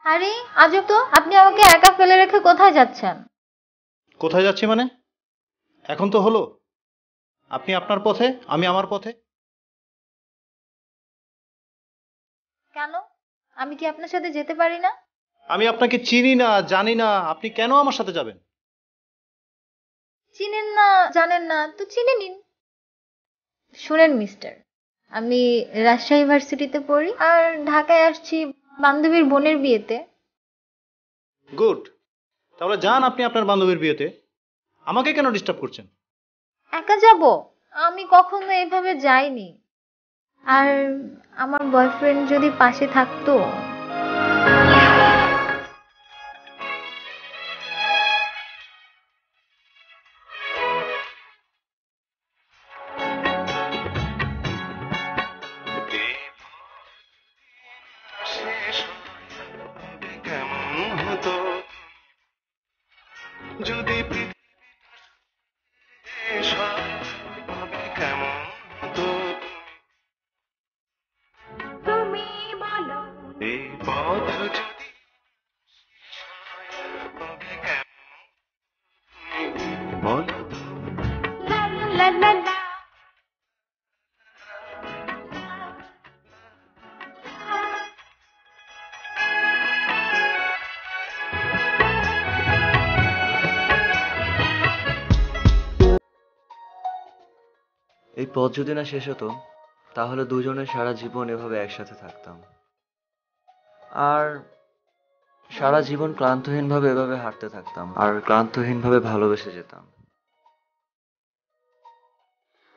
আরে আজব তো, আপনি আমাকে একা ফেলে রেখে কোথায় যাচ্ছেন? কোথায় যাচ্ছি মানে? এখন তো হলো, আপনি আপনার পথে, আমি আমার পথে। কেন? আমি কি আপনার সাথে যেতে পারি না? আমি আপনাকে চিনি না, জানি না, আপনি কেন আমার সাথে যাবেন? চিনেন না, জানেন না তো চিনে নিন। শুনেন মিস্টার, আমি রাজশাহী ভার্সিটিতে পড়ি আর ঢাকায় আসছি বান্ধবীর বোনের বিয়েতে। গুড। তাহলে যান আপনি আপনার বান্ধবীর বিয়েতে, আমাকে কেন ডিস্টার্ব করছেন? একা যাব? আমি কখনো এভাবে যাইনি। আর আমার বয়ফ্রেন্ড যদি পাশে থাকতো। শেষ কেমন হতো যদি শেষ হয়, তবে কেমন হতো তুমি বলো এই পথ যদি তবে কেমন বলো তো। লা লা লা লা। এই পথ যদি না শেষ হতো তাহলে দুজনে সারা জীবন এভাবে একসাথে থাকতাম, আর সারা জীবন ক্লান্তহীনভাবে এভাবে হাঁটতে থাকতাম আর ক্লান্তহীনভাবে ভালোবেসে যেতাম।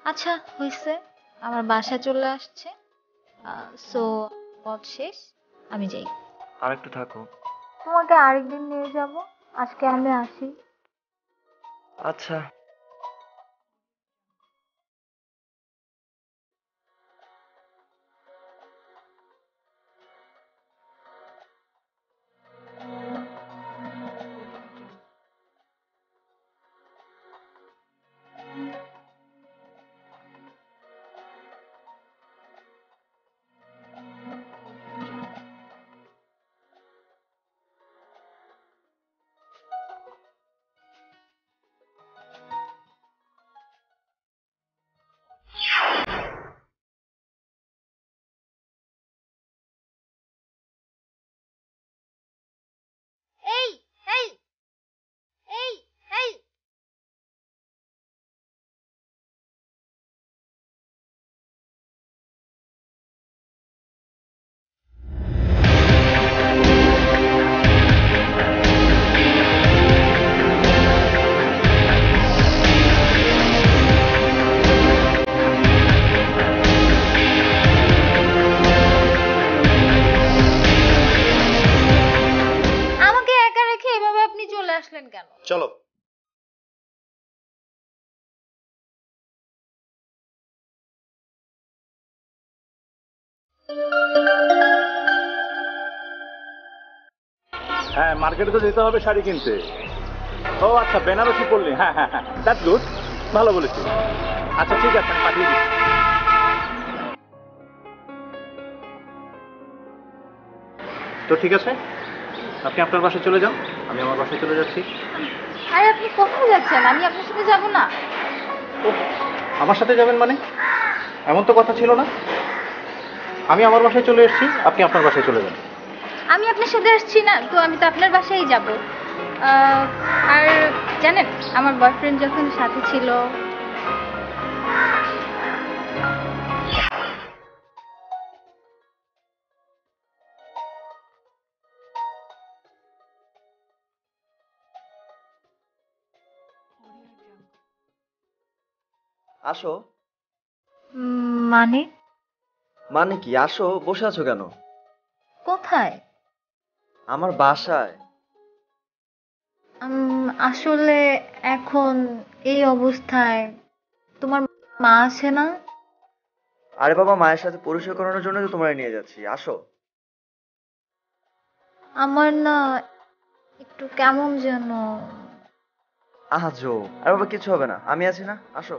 আচ্ছা হয়েছে, আমার বাসা চলে আসছে। সো পথ শেষ, আমি যাই। আর একটু থাকো। তোমাকে আরেকদিন নিয়ে যাব, আজকে আমি আসি। আচ্ছা। এই এই এই এই আমাকে একা রেখে এভাবে আপনি চলে আসলেন কেন? চলো। হ্যাঁ, মার্কেটে তো যেতে হবে শাড়ি কিনতে। ও আচ্ছা, বেনারসি পড়লি, হ্যাঁ হ্যাঁ হ্যাঁ, দ্যাটস গুড, ভালো বলেছিস। আচ্ছা ঠিক আছে, আমি পাঠিয়ে দিচ্ছি। তো ঠিক আছে, আপনি আপনার বাসায় চলে যান, আমি আমার বাসায় চলে যাচ্ছি। আরে আপনি কোথায় যাচ্ছেন? আমি আপনার সাথে যাব না। ওহ, আমার সাথে যাবেন মানে? এমন তো কথা ছিল না। আমি আমার বাসায় চলে এসেছি, আপনি আপনার বাসায় চলে যান। আমি আপনার সাথে আসছি না তো, আমি তো আপনার বাসায় যাব। আর জানেন, আমার বয়ফ্রেন্ড যখন সাথে ছিল। আসো। মানে? মানে কি আসো, বসে আছো কেন? কোথায়? আমার বাসায়। আসলে এখন এই অবস্থায় তোমার মা আছে না? আরে বাবা, মায়ের সাথে পরিচয় করানোর জন্য তো তোমায় নিয়ে যাচ্ছি, আসো। আমার না একটু কেমন যেন। আজো। আরে বাবা, কিছু হবে না, আমি আছি না, আসো।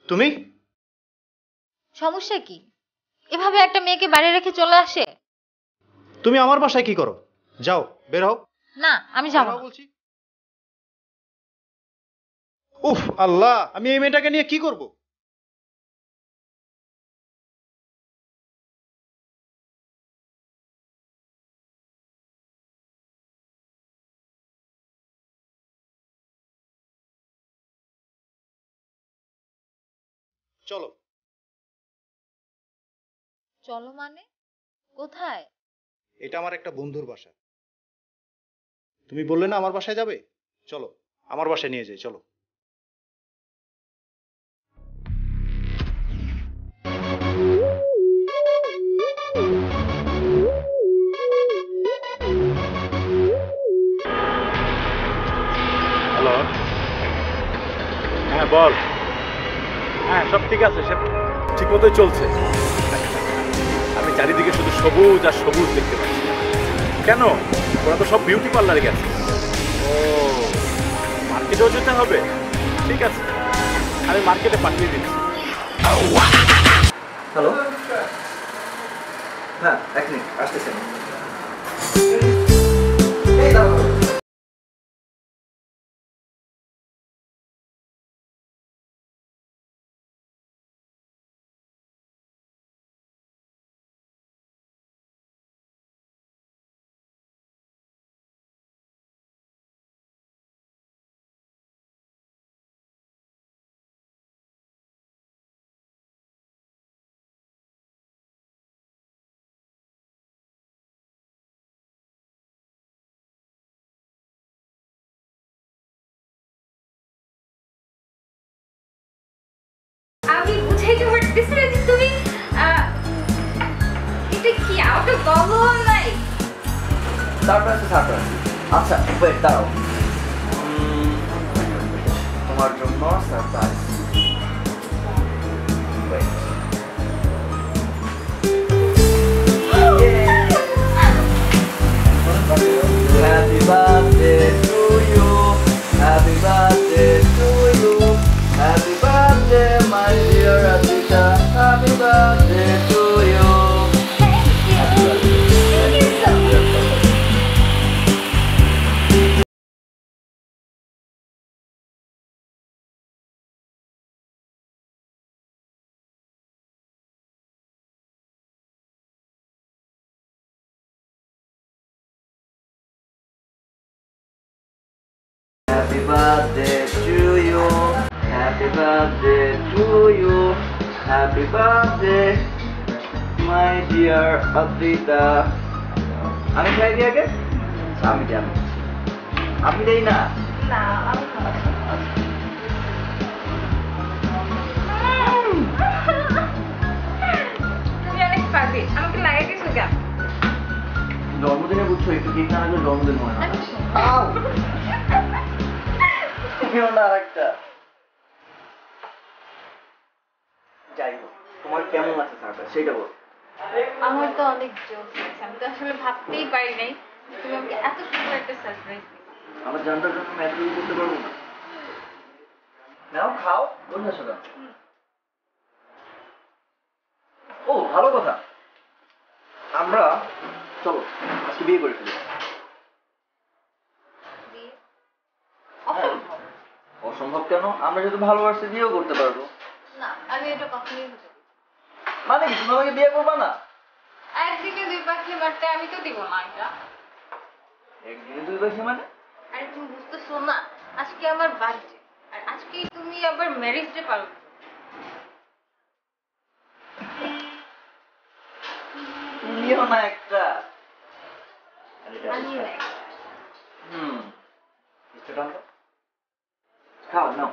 তুমি? সমস্যা কি? এভাবে একটা মেয়েকে বাড়ি রেখে চলে আসে? তুমি আমার বাসায় কি করো? যাও, বের হও। না, আমি যাব বের না। হও বলছি। উফ আল্লাহ, আমি এই মেয়েটাকে নিয়ে কি করব? চলো। চলো মানে? কোথায়? এটা আমার একটা বন্ধুর বাসা। তুমি বললে না আমার বাসায় যাবে? চলো, আমার বাসায় নিয়ে যাই, চলো। হ্যালো, হ্যাঁ বল। হ্যাঁ সব ঠিক আছে, সব ঠিক মতোই চলছে। আমি চারিদিকে শুধু সবুজ আর সবুজ দেখতে পাচ্ছি। কেন, ওরা তো সব বিউটি পার্লারে গেছে। ও, মার্কেটেও যেতে হবে? ঠিক আছে, আমি মার্কেটে পাঠিয়ে দিচ্ছি। হ্যালো, হ্যাঁ 1 মিনিট আসতেছেন। এই দাঁড়াও। আমি বুঝাইতে পারতেছি না যে তুমি এটা কি আমাকে বলো নাই। Surprise surprise. আচ্ছা ওয়েট দাঁড়াও, তোমার জন্য surprise. Wait. Happy birthday to you. Happy birthday to you. Happy birthday, my dear Radhika. Happy birthday to you. Happy birthday. Happy birthday to you. Happy birthday to you. Happy birthday, my dear Advita. আমি খাই দিই আগে? আমি জানি। আপনি দেই না? না আমি খাবো না। তুমি অনেক পারবে, আমাকে লাগাই দিছো কেন? জন্মদিনে বুঝছো, একটু কেক না লাগলে জন্মদিন মনে হয় না। আউ! তুমিও না আরেকটা। যাই হোক, তোমার কেমন আছে সারপ্রাইজ সেটা বল। আমার তো অনেক জোশ আছে, আমি তো আসলে ভাবতেই পারি নাই তুমি আমাকে এত সুন্দর একটা সারপ্রাইজ দিবে। আমার জানটার জন্য ম্যাথ করতে পারবো না। নাও খাও, বন্ধু আসো। ও ভালো কথা, আমরা চলো আজকে বিয়ে করে ফেলি। অসম্ভব। অসম্ভব কেন? আমরা যদি ভালোবাসতে বিয়েও করতে পারবো। না, আমি এটা কখনোই হতে দেব না। মানে কি, তুমি আমাকে বিয়ে করবা না? একদিকে দুই পাখি বাড়তে আমি তো দিব না এটা। একদিনে দুই পাখি মানে? আরে তুমি বুঝতেছো না, আজকে আমার বার্থডে, আর আজকেই তুমি আবার ম্যারেজ ডে পালন করো। তুমিও না একটা। আমিও একটা। হুম, খাও নাও।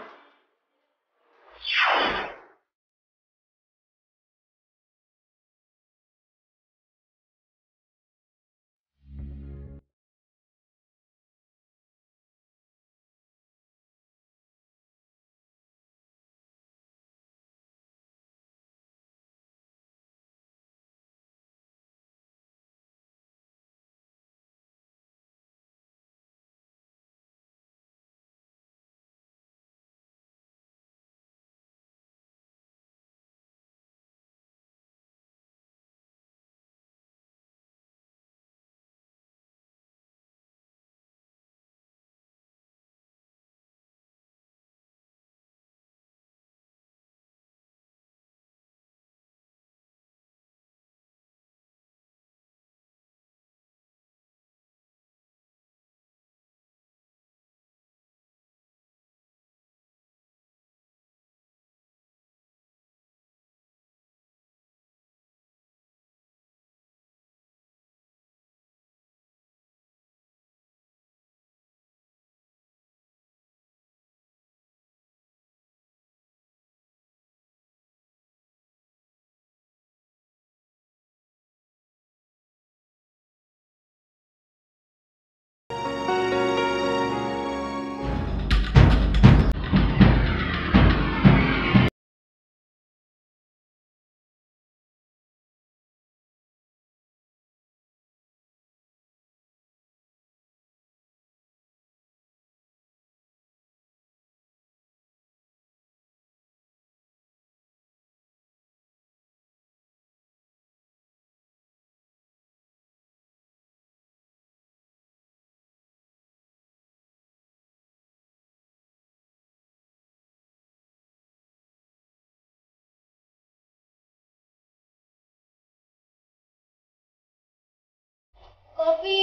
কফি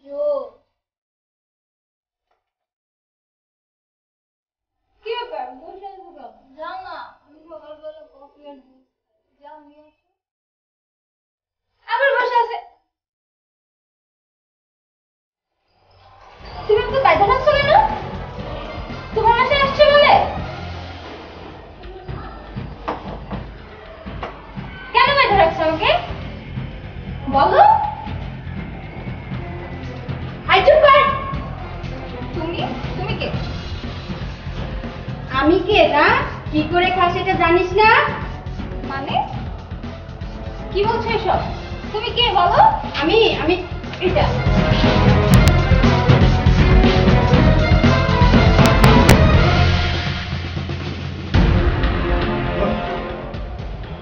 জো কি ব্যাপার বসে আছো কেন? যাও না, আমি সকালবেলা কফি আর দুধ যাও নিয়ে আসো। আবার বসে আছে। তুমি তো বাইরে থাকছো কেন? তোমার বাসায় আসছে বলে? কেন বাইরে রাখছো আমাকে? বলো। আই চুপ কর। তুমি তুমি কে? আমি কে না? কি করে খাস এটা জানিস না? মানে কি বলছো এসব? তুমি কে বলো? আমি আমি এটা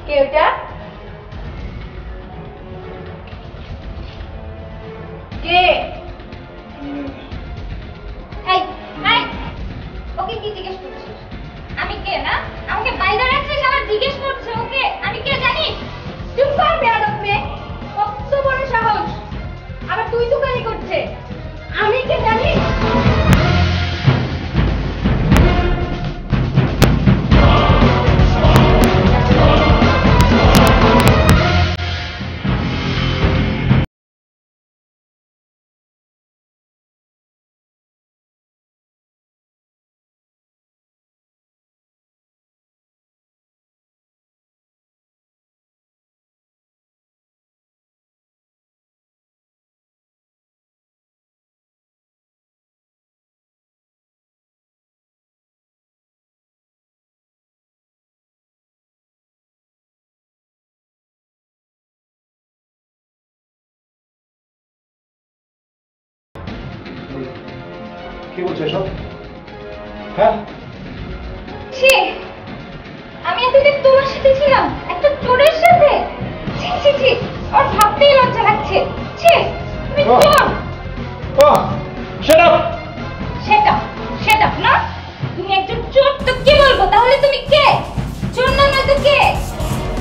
কে ওটা? কে? এই এই ওকে কি জিজ্ঞেস করছিস? আমি কে না? আমাকে বাইরে রাখছিস আবার জিজ্ঞেস করছে ওকে আমি কে জানিস? চুপ কর বেয়াদব মেয়ে। কত বড় সাহস, আবার তুই তুকারি করছে। আমি কে জানিস? কি বলছো এসব? হ্যাঁ, ছি, আমি এতদিন তোমার সাথে ছিলাম একটা চোরের সাথে। ছি ছি ছি, আর ভাবতেই লজ্জা লাগছে। ছি, তুমি ওহ। চোর। Shut up. সেট আপ না? তুমি একজন চোর তো কি বলবো তাহলে তুমি কে? চোর না নয়তো কে?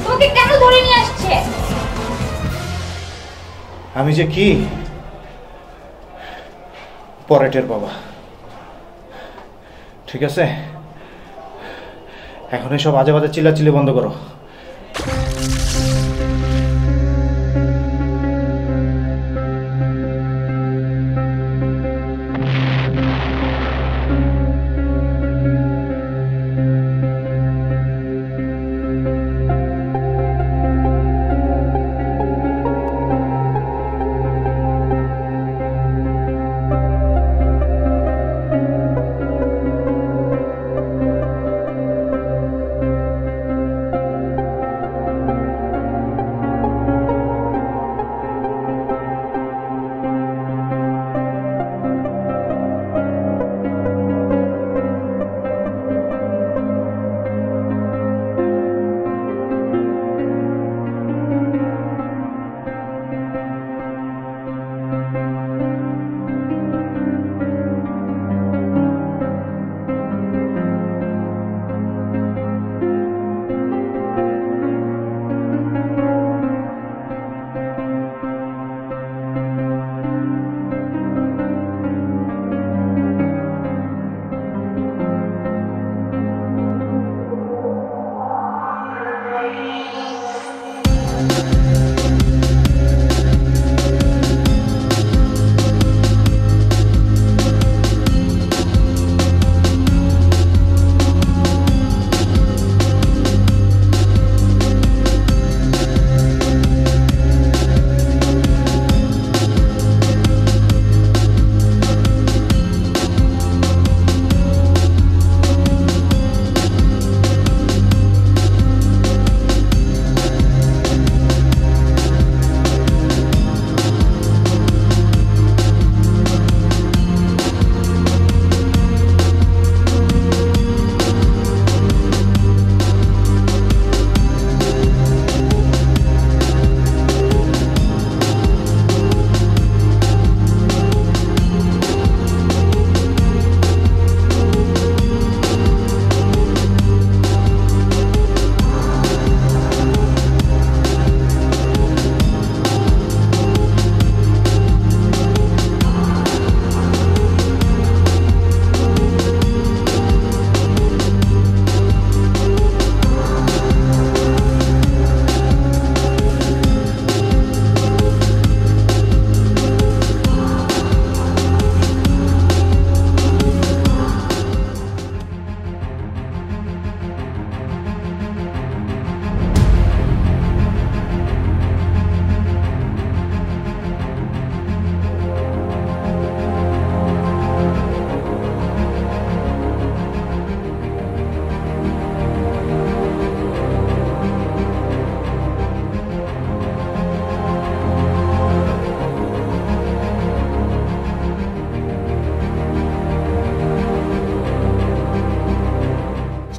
তোমাকে কেন ধরে নিয়ে আসছে? আমি যে কি পরেটের বাবা। ঠিক আছে, এখন এসব আজে বাজে চিল্লাচিল্লি বন্ধ করো।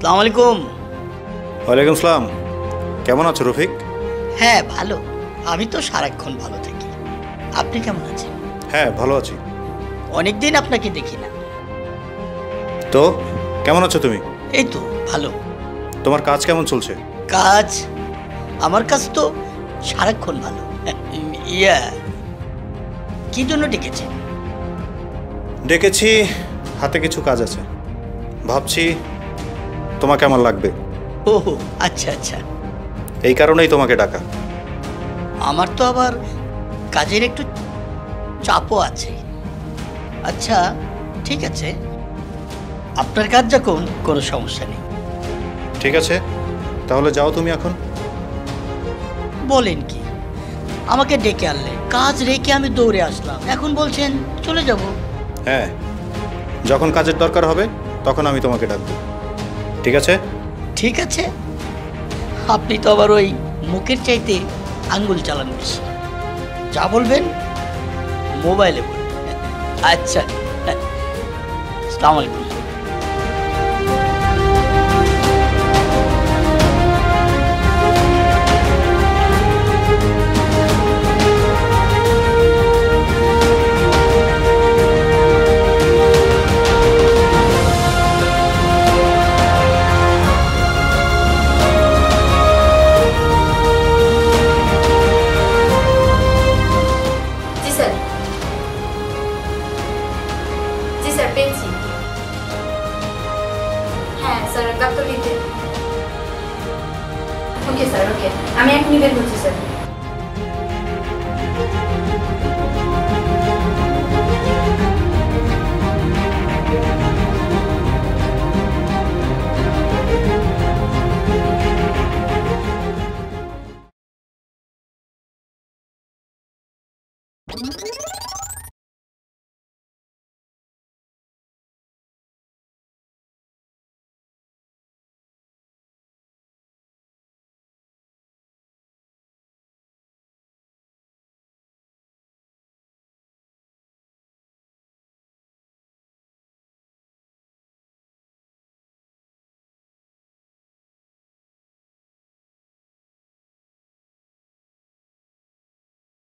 আসসালামু আলাইকুম। ওয়ালাইকুম আসসালাম। কেমন আছো রফিক? হ্যাঁ ভালো, আমি তো সারাক্ষণ ভালো থাকি। আপনি কেমন আছেন? হ্যাঁ ভালো আছি। অনেকদিন আপনাকে দেখি না। তো কেমন আছো তুমি? এই তো ভালো। তোমার কাজ কেমন চলছে? কাজ, আমার কাজ তো সারাক্ষণ ভালো। ইয়া, কি জন্য ডেকেছেন? ডেকেছি, হাতে কিছু কাজ আছে, ভাবছি তোমাকে আমার লাগবে। ও আচ্ছা আচ্ছা, এই কারণেই তোমাকে ডাকা। আমার তো আবার কাজের একটু চাপও আছে। আচ্ছা ঠিক আছে, আপনার কাজ যখন কোনো সমস্যা নেই। ঠিক আছে, তাহলে যাও তুমি এখন। বলেন কি, আমাকে ডেকে আনলে, কাজ রেখে আমি দৌড়ে আসলাম, এখন বলছেন চলে যাব? হ্যাঁ, যখন কাজের দরকার হবে তখন আমি তোমাকে ডাকবো। ঠিক আছে? ঠিক আছে। আপনি তো আবার ওই মুখের চাইতে আঙ্গুল চালান বেশি। যা বলবেন মোবাইলে বলবেন। আচ্ছা, আসসালামু আলাইকুম। আমি এখনই বের হচ্ছি স্যার।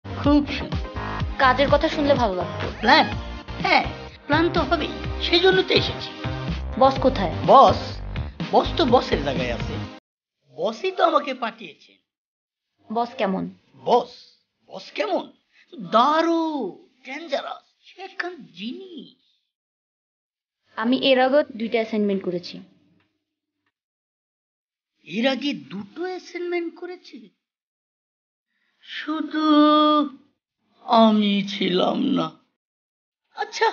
খুব সুন্দর। কাজের কথা শুনলে ভালো লাগতো। প্ল্যান? হ্যাঁ, প্ল্যান তো হবেই, সেই জন্য তো এসেছি। বস কোথায়? বস? বস তো বসের জায়গায় আছে, বসই তো আমাকে পাঠিয়েছেন। বস কেমন? বস? বস কেমন? দারুণ ডেঞ্জারাস, সেখান জিনিস। আমি এর আগে 2টা অ্যাসাইনমেন্ট করেছি। এর আগে 2টো অ্যাসাইনমেন্ট করেছি? শুধু আমি ছিলাম না। আচ্ছা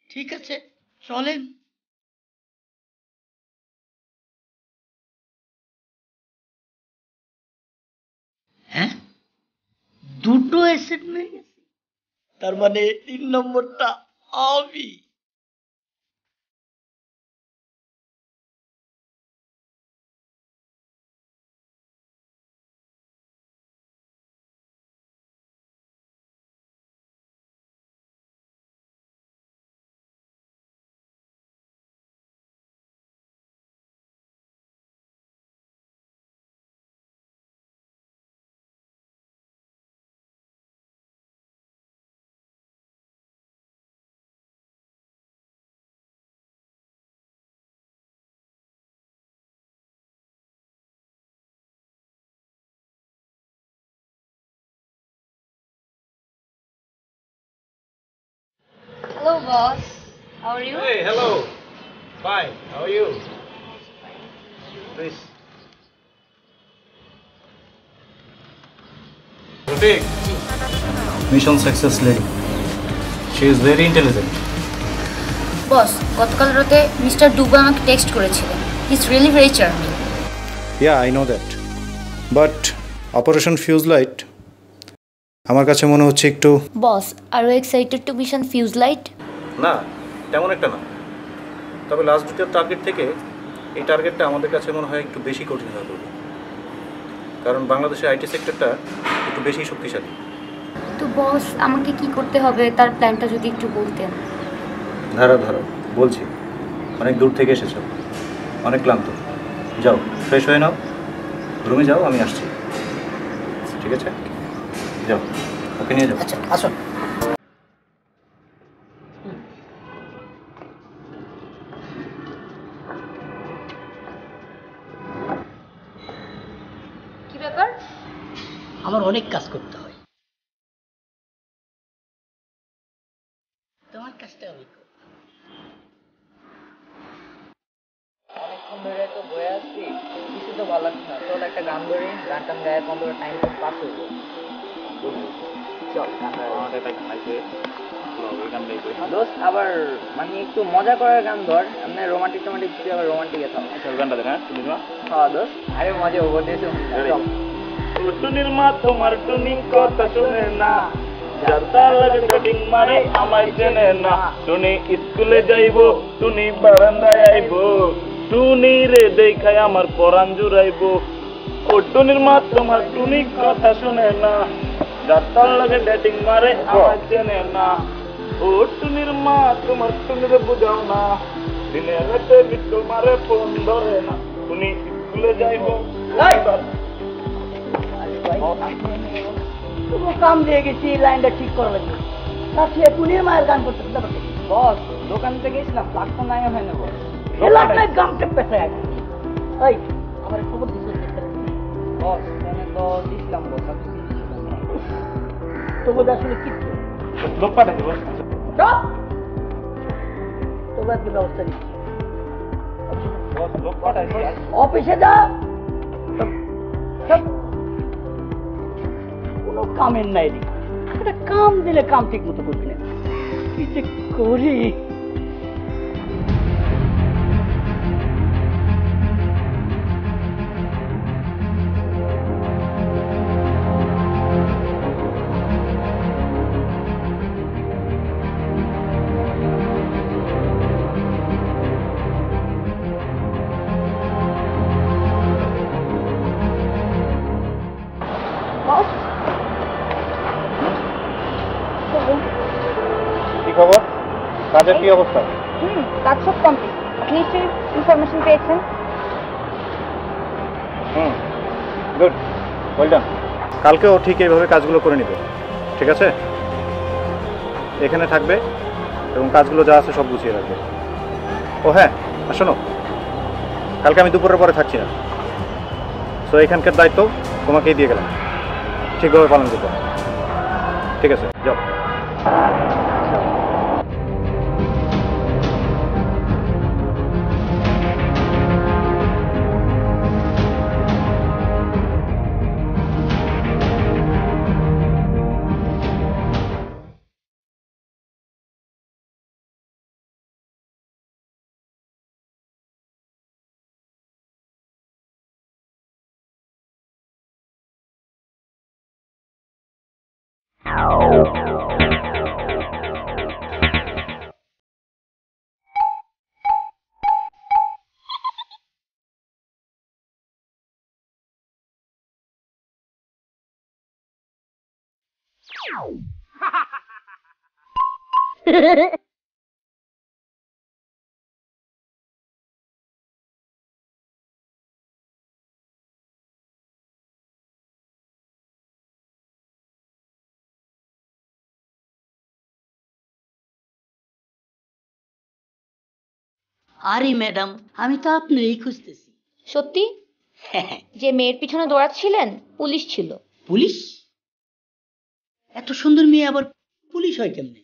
ঠিক আছে, চলেন। হ্যাঁ, 2টো অ্যাসাইনমেন্ট, তার মানে 3 নম্বরটা আমি। Hello boss, how are you? Hey, hello. Fine. How are you? Please. Rafik. Mission success lady, she is very intelligent. Boss, গতকাল রাতে মিস্টার ডুবা আমাকে টেক্সট করেছিলেন। He is really very charming. Ya, I know that, but operation fuse light আমার কাছে মনে হচ্ছে একটু। Boss, are you excited to mission fuse light? না, তেমন একটা না। তবে লাস্ট 2টার টার্গেট থেকে এই টার্গেটটা আমাদের কাছে মনে হয় একটু বেশি কঠিন হয়ে পড়বে, কারণ বাংলাদেশের আইটি সেক্টরটা একটু বেশি শক্তিশালী। তো বস, আমাকে কি করতে হবে তার প্ল্যানটা যদি একটু বলতেন। ধরো বলছি, অনেক দূর থেকে এসেছো, অনেক ক্লান্ত। যাও ফ্রেশ হয়ে নাও, রুমে যাও, আমি আসছি। ঠিক আছে, যাও, ওকে নিয়ে যাও। আচ্ছা আসুন। কি ব্যাপার? আমার অনেক কাজ করতে হয়, তোমার কাজটা আমি করব। অনেকক্ষণ ধরে তো বয়ে আসছি, কিছু তো ভালো লাগছে না। চল একটা গান ধরি, গান টান গায়ে কম্পিউটার টাইম তো পাস হইব। চল গান দোস্ত, আবার মানে একটু মজা করার গান ধর, এমনি রোমান্টিক টোমান্টিক তুই আবার রোমান্টিকে থাক। গানটা দেখ, হ্যাঁ তুমি হ্যাঁ দোস্ত, আরে মজা হবো দিয়েছো। টুনির মা তোমার টুনি কথা শুনে না, যার তার লাগে কাটিং মারে আমায় চেনে না। টুনি স্কুলে যাইবো, টুনি বারান্দায় আইবো, টুনি রে দেখায় আমার পরাণ জুড়াইবো। ও টুনির মা তোমার টুনি কথা শুনে না, যার তার লাগে ডেটিং মারে আমায় চেনে না। ও টুনির মা তোমার টুনিরে বুঝাও না, দিনে রাতে বিট্টু মারে ফোন ধরে না। টুনি স্কুলে যাইবো। পুরো কাম দিয়ে গেছি, লাইনটা ঠিক করা লাগবে। তার চেয়ে টুনির মায়ের গান করতে ব্যাপারটা কি? বস, দোকান থেকে গেছিলাম, প্ল্যাটফর্ম নাই হয় না বস। এলাম না গামটা পেছায় আছে। এই আমার খবর দিছিস বস ফোনে তো দিছিলাম বস, আপনি তোকে আসলে কিচ্ছু লোক পাঠাচ্ছি বস। সব তোকে একটা ব্যবস্থা দিচ্ছি। বস লোক পাঠাচ্ছি। অফিসে যা, সব কোনো কামের নাই রে। একটা কাম দিলে কাম ঠিক মতো করবি না, কি যে করি। কি খবর, কাজের কি অবস্থা? কাজ সব কমপ্লিট। আপনি নিশ্চয়ই ইনফরমেশন পেয়েছেন। Good, well done. কালকেও ঠিক এইভাবে কাজগুলো করে নিবে, ঠিক আছে? এখানে থাকবে এবং কাজগুলো যা আছে সব গুছিয়ে রাখবে। ও হ্যাঁ, আর শোনো, কালকে আমি দুপুরের পরে থাকছি না, সো এখানকার দায়িত্ব তোমাকেই দিয়ে গেলাম, ঠিকভাবে পালন করতে হবে। ঠিক আছে, যাও। আরে ম্যাডাম, আমি তো আপনারই খুঁজতেছি। সত্যি? যে মেয়ের পিছনে দৌড়াচ্ছিলেন পুলিশ ছিল। পুলিশ? এত সুন্দর মেয়ে আবার পুলিশ হয় কেমনে?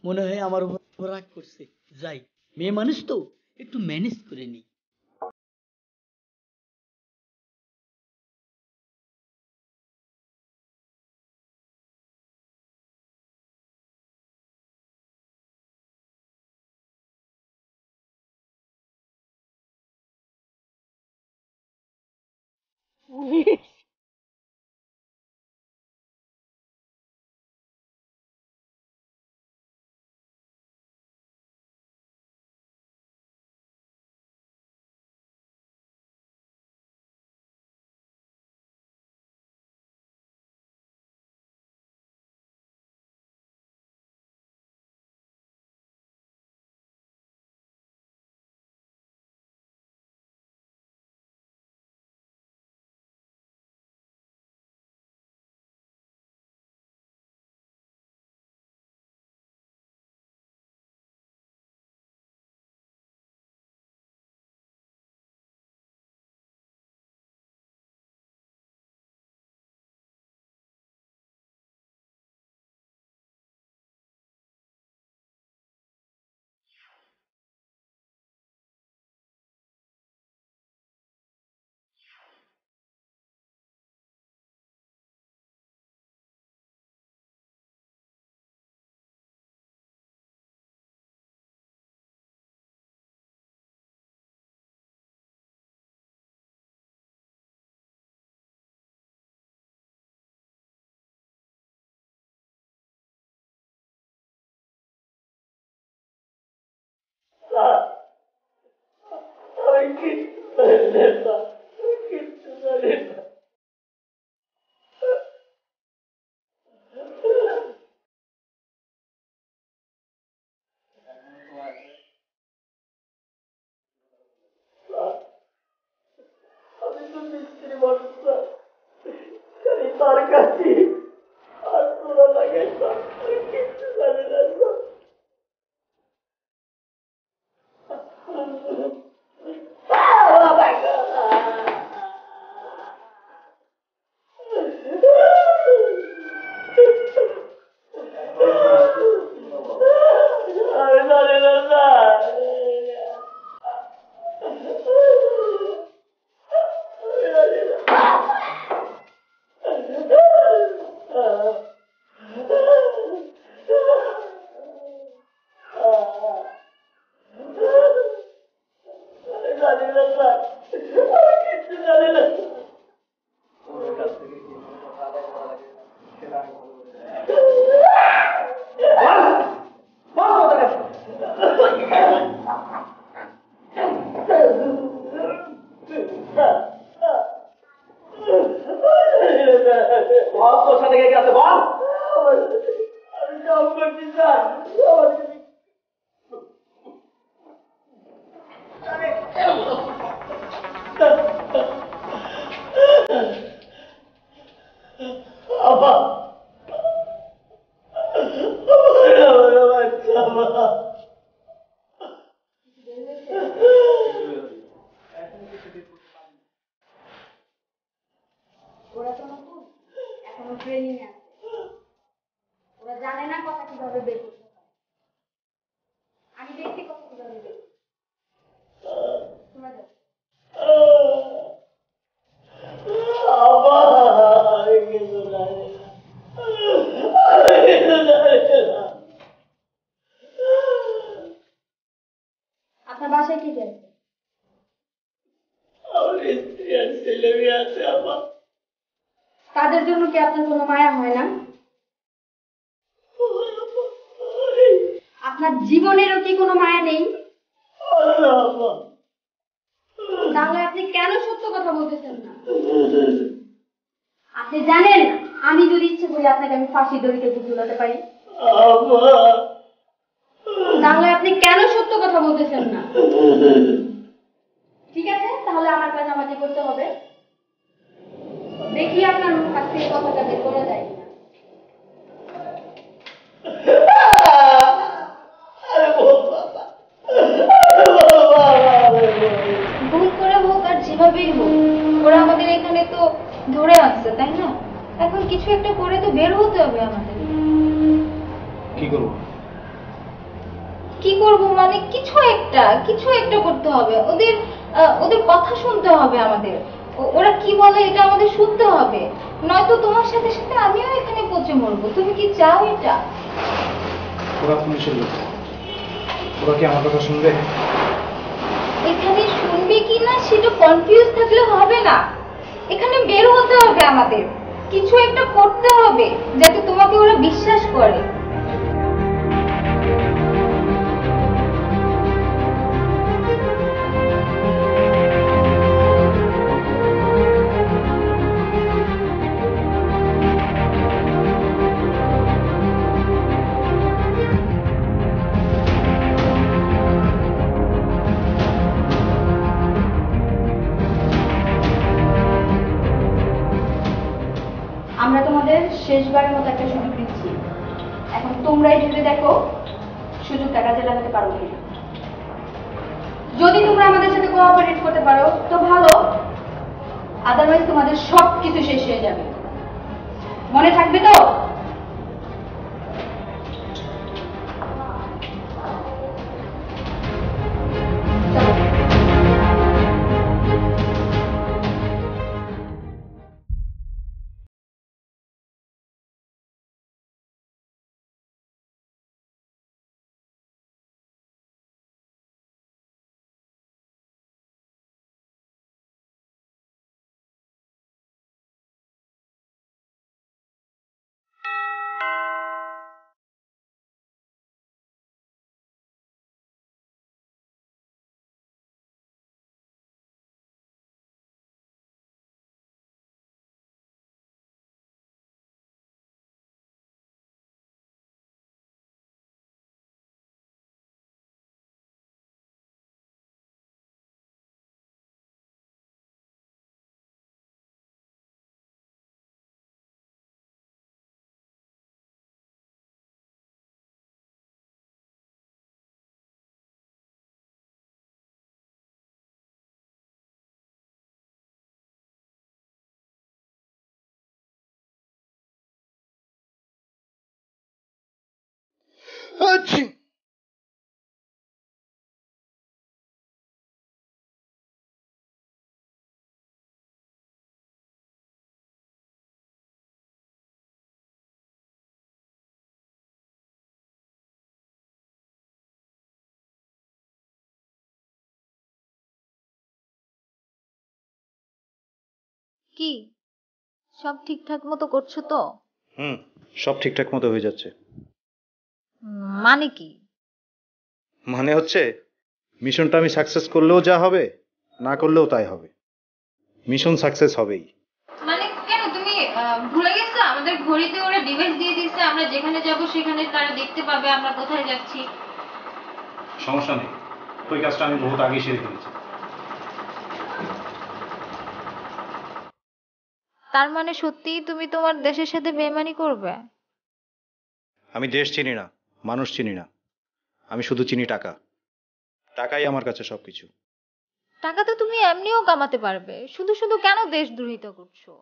মনে হয় আমার উপর রাগ করছে। যাই, মেয়ে মানুষ তো, একটু ম্যানেজ করে নি। পুলিশ? ওরা তো নতুন, এখনো ট্রেনিং এ আছে, ওরা জানে না কথা কিভাবে বের করতে হয়। আমি দেখছি কথা কিভাবে বের করতে হয়। তোমরা যাও। আপনার বাসায় কি আছে? তাদের জন্য কি আপনার কোনো মায়া হয় না? আপনার জীবনেরও কি কোনো মায়া নেই? তাহলে আপনি কেন সত্য কথা বলতেছেন না? আপনি জানেন আমি যদি ইচ্ছে করি আপনাকে আমি ফাঁসির দড়িতে ঝুলাতে পারি। তাহলে আপনি কেন সত্য কথা বলতেছেন না? ঠিক আছে, তাহলে আমার কাজ আমাকে করতে হবে। দেখি আপনার কাছ থেকে কথাটা বের করা যায় কিনা। ভুল করে হোক আর যেভাবেই হোক, ওরা আমাদের এখানে তো ধরে আসছে, তাই না? এখন কিছু একটা করে তো বের হতে হবে আমাদের। কি করবো? কি করব মানে কিছু একটা করতে হবে। ওদের কথা শুনতে হবে আমাদের। ওরা কি বলে এটা আমাদের শুনতে হবে, নয়তো তোমার সাথে সাথে আমিও এখানে পচে মরবো। তুমি কি চাও এটা? ওরা পুলিশের লোক, ওরা কি আমার কথা শুনবে? এখানে শুনবে কি না সেটা কনফিউজ থাকলে হবে না। এখানে বের হতে হবে আমাদের, কিছু একটা করতে হবে যাতে তোমাকে ওরা বিশ্বাস করে। আমরা তোমাদের শেষবারের মতো একটা সুযোগ দিচ্ছি, এখন তোমরাই ভেবে দেখো সুযোগটা কাজে লাগাতে পারো কিনা। যদি তোমরা আমাদের সাথে কোঅপারেট করতে পারো তো ভালো, আদারওয়াইজ তোমাদের সব কিছু শেষ হয়ে যাবে। মনে থাকবে তো? আচ্ছি। কি সব ঠিকঠাক মতো করছো তো? হুম, সব ঠিকঠাক মতো হয়ে যাচ্ছে। মানে কি? মানে হচ্ছে মিশনটা আমি সাকসেস করলেও যা হবে, না করলেও তাই হবে। মিশন সাকসেস হবেই। মানে কেন তুমি ভুলে গেছো আমাদের ঘড়িতে ওরা ডিভাইস দিয়ে দিচ্ছে, আমরা যেখানে যাব সেখানে তারা দেখতে পাবে আমরা কোথায় যাচ্ছি। সমস্যা নেই, ওই কাজটা আমি বহুত আগে সেরে ফেলেছি। তার মানে সত্যিই তুমি তোমার দেশের সাথে বেইমানি করবে? আমি দেশ চিনি না, মানুষ চিনি না, আমি শুধু চিনি টাকা। টাকাই আমার কাছে সবকিছু। টাকা তো তুমি এমনিও কামাতে পারবে, শুধু শুধু কেন দেশদ্রোহিত করছো?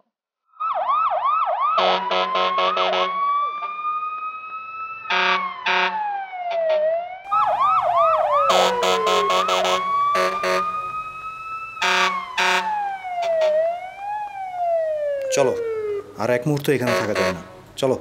চলো, আর এক মুহূর্ত এখানে থাকা যায় না, চলো।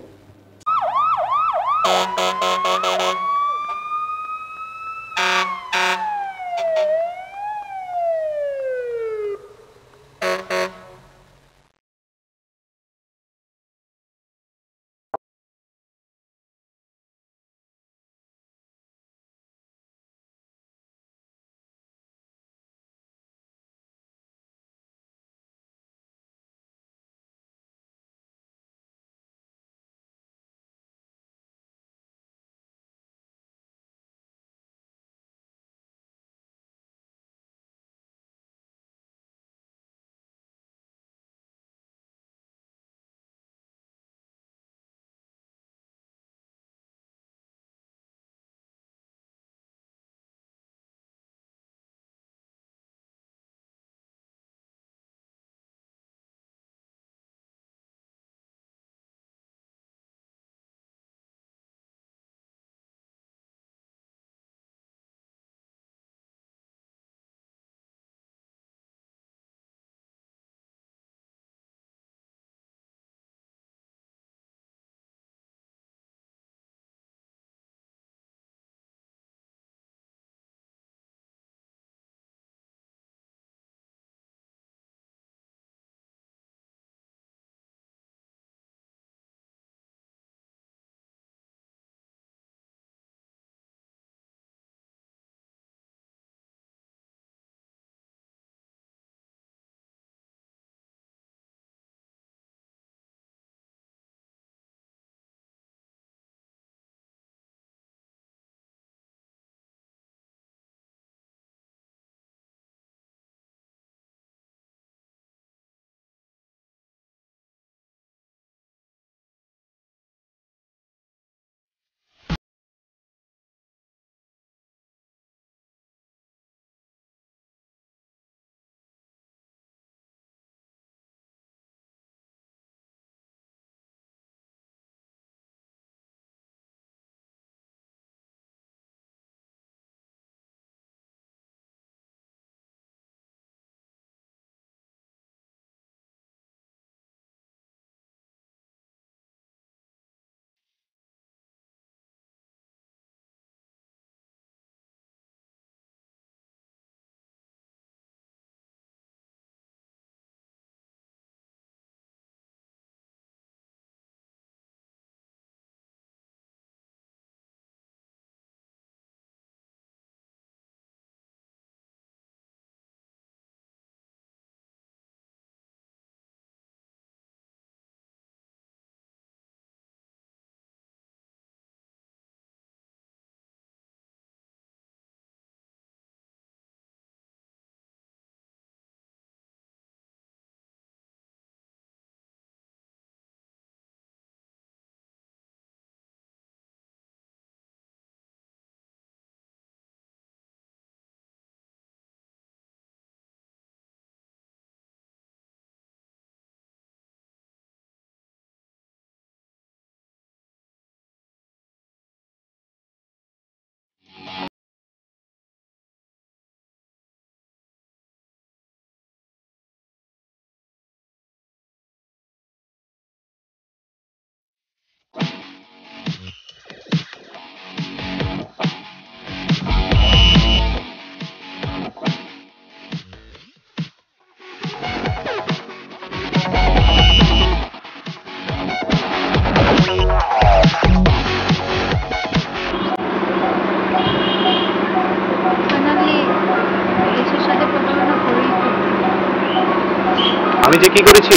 আমি যে কি করেছি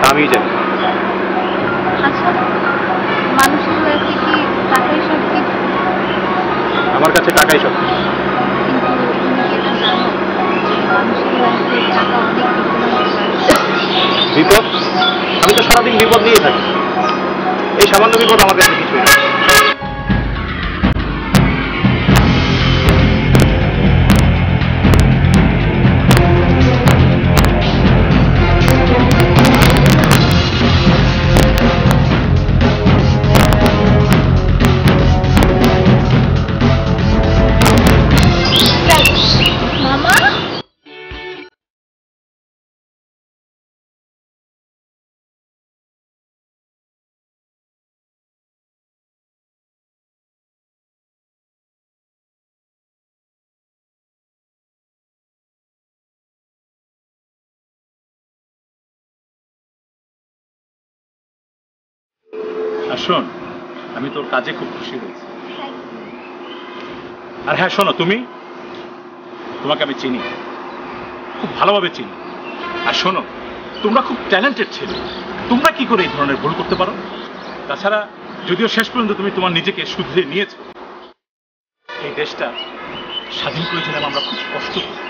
তা আমিই জানি। আচ্ছা, মানুষের লাইফে কি টাকাই সব কিছু? আমার কাছে টাকাই সব কিছু। কিন্তু তুমি কি এটা জানো যে মানুষের লাইফে টাকা অনেক বিপদ হতে পারে? বিপদ? আমি তো সারাদিন বিপদ নিয়ে থাকি। এই সামান্য বিপদ আমার কাছে কিছুই না। মামা আর শোন, আমি তোর কাজে খুব খুশি হয়েছি। আর হ্যাঁ শোনো, তোমাকে আমি চিনি, খুব ভালোভাবে চিনি। আর শোনো, তোমরা খুব ট্যালেন্টেড ছেলে, তোমরা কি করে এই ধরনের ভুল করতে পারো? তাছাড়া যদিও শেষ পর্যন্ত তুমি তোমার নিজেকে শুধরে নিয়েছো, এই দেশটা স্বাধীন করেছিলাম আমরা খুব কষ্ট করে।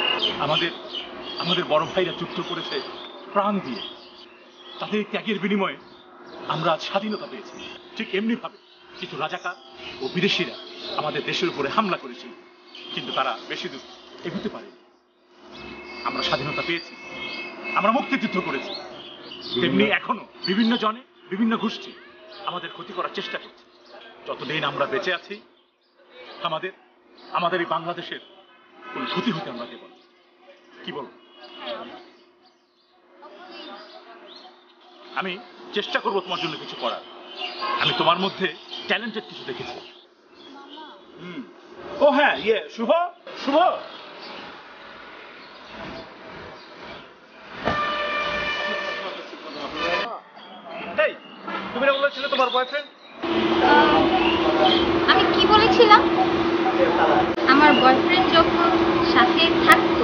আমাদের বড় ভাইরা যুদ্ধ করেছে প্রাণ দিয়ে, তাদের ত্যাগের বিনিময়ে আমরা আজ স্বাধীনতা পেয়েছি। ঠিক এমনি ভাবে কিছু রাজাকার ও বিদেশিরা আমাদের দেশের উপরে হামলা করেছিল, কিন্তু তারা বেশি দূর এগোতে পারেনি। আমরা স্বাধীনতা পেয়েছি, আমরা মুক্তিযুদ্ধ করেছি। তেমনি এখনো বিভিন্ন জনে, বিভিন্ন গোষ্ঠী আমাদের ক্ষতি করার চেষ্টা করছে। যতদিন আমরা বেঁচে আছি, আমাদের এই বাংলাদেশের কোন ক্ষতি হতে আমরা দেব না। কি বল? আমি চেষ্টা করবো তোমার জন্য কিছু করার। আমি তোমার মধ্যে ট্যালেন্টেড কিছু দেখেছি। ও হ্যাঁ, শুভ শুভ, এই তুমি না বলেছিলে তোমার বয়ফ্রেন্ড? আমি কি বলেছিলাম? আমার বয়ফ্রেন্ড যখন সাথে থাকতো।